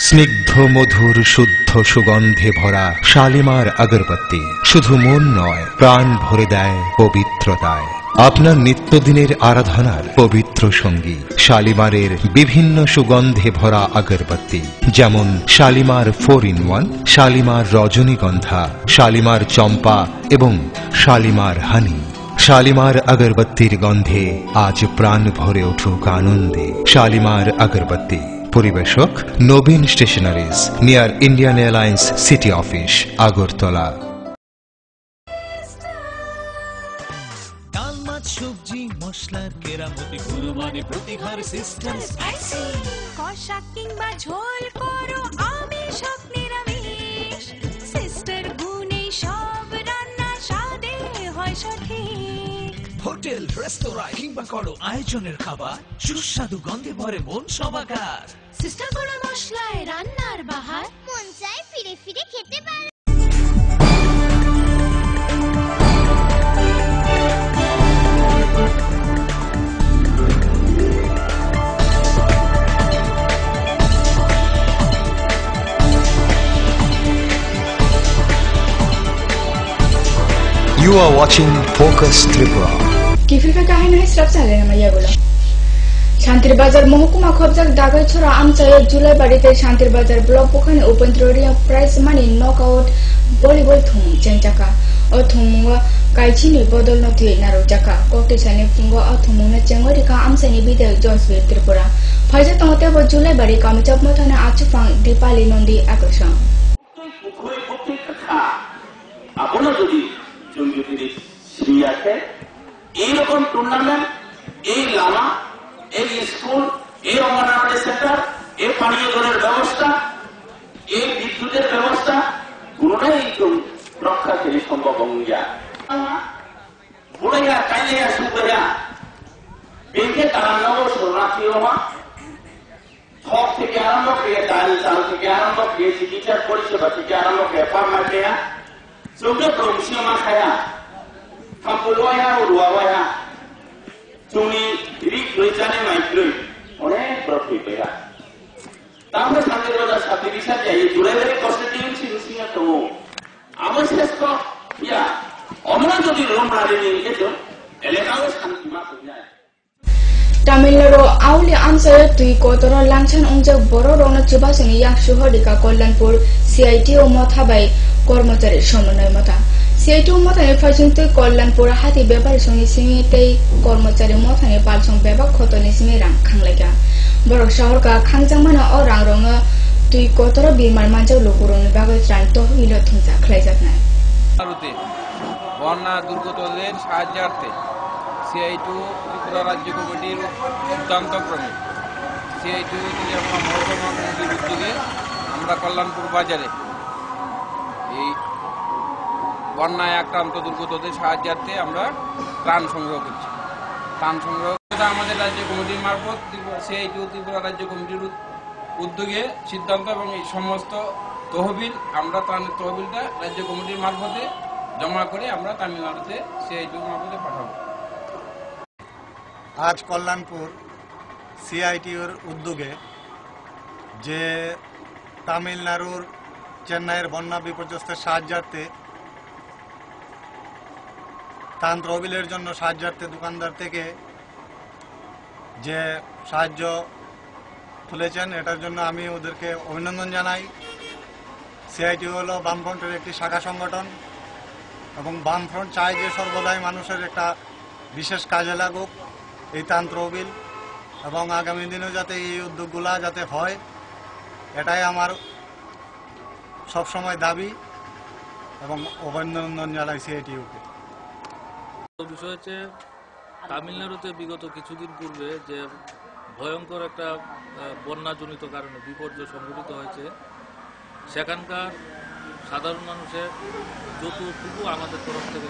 স্নিগ্ধ মধুর শুদ্ধ সুগন্ধে ভরা শালিমার আগরবাতি শুধু মন নয়, প্রাণ ভরে দেয় পবিত্রতায়। আপনার নিত্যদিনের আরাধনার পবিত্র সঙ্গী শালিমারের বিভিন্ন সুগন্ধে ভরা আগরবাতি, যেমন শালিমার 4-in-1, শালিমার রজনীগন্ধা, শালিমার চম্পা এবং শালিমার হানি। শালিমার আগরবাতির গন্ধে আজ প্রাণ ভরে উঠুক আনন্দে। শালিমার আগরবাতি। পরিবেশক Nabin stationeries, near Indian Airlines city office, Agartala. ডাল, মাছ, সবজি, মশলার কেরামতি, গুরুমানে প্রতিহার সিস্টেম। কষা কিংবা ঝোল করো আমিষ হোক নিরামিষ, সিস্টার গুণে সব রান্না স্বাদে হয় সঠিক। হোটেল, রেস্তোরাঁ কিংবা করো আয়োজনের খাবার, সুস্বাদু গন্ধে ভরে মন সবাকার। সিস্টার গুঁড়ো মশলায় রান্নার বাহার, মন চায় ফিরে ফিরে খেতে পারে। You are watching Focus Tripura. কিফিকা কাহিনী হিসাব চালে না মাইয়াগুলো। শান্তির বাজার মহকুমা খবজাক দাগাইছড়া আমচাইয়ের জুলাই বাড়িতে শান্তির বাজার ব্লক পোখানে ওপেন ত্রোরিয়া প্রাইজ মানি নকআউট ভলিবল থুম চেঞ্চাকা ও থুম কাইছিনি বদল নথি নারো জাকা কোটি সানি ফুঙ্গ ও থুম না চেঙ্গরিকা আমচাইনি বিদায় জসবে ত্রিপুরা ফাইজা তমতে ব জুলাই বাড়ি কামচাপ মথানে আচুফাং দীপালি নন্দী আকর্ষণ। আপনারা যদি আছে এইরকম টুর্নামেন্ট, এই লামা, এই স্কুল, এই অঙ্গনওয়াড়ি সেন্টার, এই পানীয় জলের ব্যবস্থা, এই বিদ্যুতের ব্যবস্থা কোনটাই রক্ষা করে সম্ভব হইয়া বুড়াইয়া কাইয়া সুবাইয়া ব্যাংকে দাঁড়ানো শরণার্থী হওয়া, সব থেকে আরম্ভ করে ডাল চাল থেকে আরম্ভ করে চিকিৎসার পরিষেবা থেকে আরম্ভ করে ফার্মাসিয়া চৌদ্দ প্রমসীয় মাখায়া ফাঁপুয়া উড়ুয়া তুমি রিক রয়েছানে মাইক্রোই অনেক প্রফিট হইয়া তারপরে শান্তির বাজার সাথে রিসার্চ যাই জুড়াইলে কষ্ট দিয়েছি রুসিয়া তো অবশিষ্ট ইয়া আমরা যদি রোমরারে নিয়ে গেছো এলাকাও শান্তি মা যায় তামিলনাড়ু আউলি আনসার তুই কতর লাংছান অংজাক বড় রৌনক চিবাসনি ইয়াকসু হরিকা কল্যাণপুর সিআইটি ও মথাবাই কর্মচারী সমন্বয় মতা সিআইটি ও মথানি ফাইসিং তুই কল্যাণপুর হাতি ব্যাপারী সঙ্গে সিমিতেই কর্মচারী মথানি পালসং ব্যাপক ক্ষতনি সিমি রাং খাংলাইকা বড় শহরকা খাংজামানা ও রাং রং তুই কতর বিমার মানজাও লোকুরনি বাগৈ ত্রাণ তহবিল থুমজা খ্লাইজাকনাই বন্যা দুর্গতদের সাহায্যার্থে সিআইটি ত্রিপুরা রাজ্য কমিটির সিদ্ধান্তক্রমে সিআইটি মহকুমা কমিটির উদ্যোগে আমরা কল্যাণপুর বাজারে এই বন্যায় আক্রান্ত দুর্গতদের সাহায্যার্থে আমরা ত্রাণ সংগ্রহ করছি। ত্রাণ সংগ্রহ আমাদের রাজ্য কমিটির মারফত সিআইটি ত্রিপুরা রাজ্য কমিটির উদ্যোগে সিদ্ধান্ত এবং এই সমস্ত তহবিল আমরা ত্রাণের তহবিলটা রাজ্য কমিটির মারফতে জমা করে আমরা তামিলনাড়ুতে সিআইটি মারফতে পাঠাবো। আজ কল্যাণপুর সিআইটির উদ্যোগে যে তামিলনাড়ুর চেন্নাইয়ের বন্যা বিপর্যস্তের সাহায্যার্থে ত্রাণ তহবিলের জন্য সাহায্যার্থে দোকানদার থেকে যে সাহায্য তুলেছেন এটার জন্য আমি ওদেরকে অভিনন্দন জানাই। সিআইটি হলো বামফ্রন্টের একটি শাখা সংগঠন এবং বামফ্রন্ট চায় যে সর্বদাই মানুষের একটা বিশেষ কাজে লাগুক এই ত্রাণ তহবিল এবং আগামী দিনেও যাতে এই উদ্যোগগুলা যাতে হয় এটাই আমার সবসময় দাবি এবং অভিনন্দন জানাই সিআইটিউকে। বিষয় হচ্ছে তামিলনাড়ুতে বিগত কিছুদিন পূর্বে যে ভয়ঙ্কর একটা বন্যাজনিত কারণে বিপর্যয় সংঘটিত হয়েছে সেখানকার সাধারণ মানুষের যতটুকু আমাদের তরফ থেকে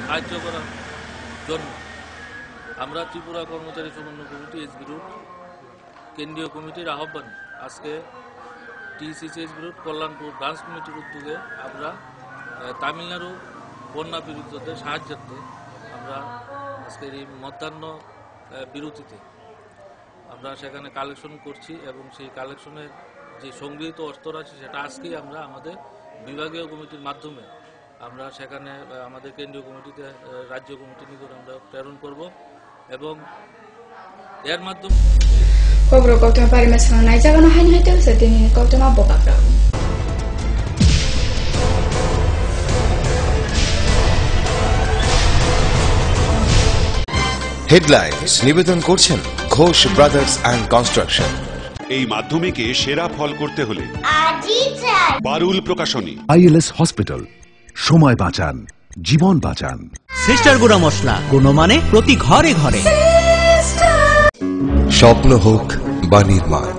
সাহায্য করার জন্য আমরা ত্রিপুরা কর্মচারী সমন্বয় কমিটি এসবি রুট কেন্দ্রীয় কমিটির আহ্বানে আজকে TCC SB route Kalyanpur branch কমিটির উদ্যোগে আমরা তামিলনাড়ু বন্যা পীড়িতদের সাহায্যার্থে আমরা আজকের এই মধ্যাহ্ন বিরতিতে আমরা সেখানে কালেকশন করছি এবং সেই কালেকশনের যে সংগৃহীত অর্থ রাশি সেটা আজকেই আমরা আমাদের বিভাগীয় কমিটির মাধ্যমে আমরা সেখানে আমাদের কেন্দ্রীয় কমিটিতে রাজ্য কমিটির নিকট আমরা প্রেরণ করব এবং এর মাধ্যমে Kogro kau pari masalah naik jangan nahan itu setini kau tu mabuk apa? Headlines নিবেদন করছেন ঘোষ ব্রাদার্স অ্যান্ড কনস্ট্রাকশন। এই মাধ্যমিকে সেরা ফল করতে হলে বারুল প্রকাশনী। আইএলএস হসপিটাল, সময় বাঁচান, জীবন বাঁচান। সিস্টার গুঁড়া মশলা, গুণমানে প্রতি ঘরে ঘরে। স্বপ্ন হোক বা নির্মাণ,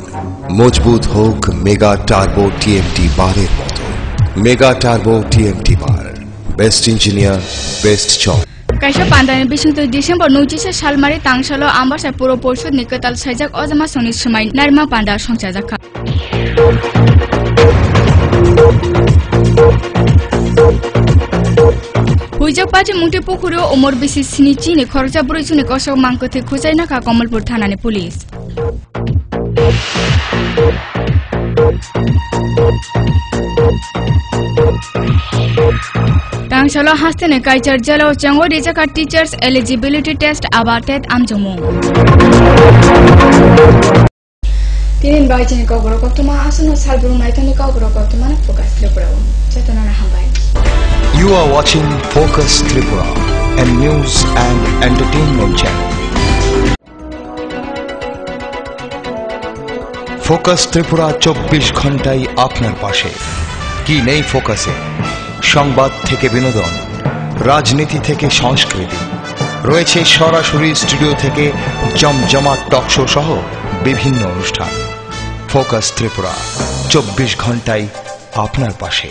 মজবুত হোক মেগা টার্বো টিএমটি বারের মতো। Mega turbo TMT bar, best engineer, বেস্ট চক। Kaisa pandai bisingtu Desember 29 salmari tangsalo ambasa puro porshod ni ketal sajak ojama soni semai narma panda songchajaka. Hujak pati mungti pokuro umur bisi sinichi ni khorja buraichu ni kosok mangkothe khujai naka Kamalpur thanani police. Tangsalo hastene kaichar jalo chango rijaka teachers eligibility test abatet amjomo. Tinin bajini kogoro koktuma asuno salburu maitani kogoro koktuma na focus Tripura. Chetana na hambai. You are watching Focus Tripura, a news and entertainment channel. Focus Tripura 24 ঘন্টাই আপনার পাশে। কি নেই ফোকাসে? সংবাদ থেকে বিনোদন, রাজনীতি থেকে সংস্কৃতি, রয়েছে সরাসরি স্টুডিও থেকে জমজমাট টক শো সহ বিভিন্ন অনুষ্ঠান। ফোকাস ত্রিপুরা 24 ঘন্টাই আপনার পাশে।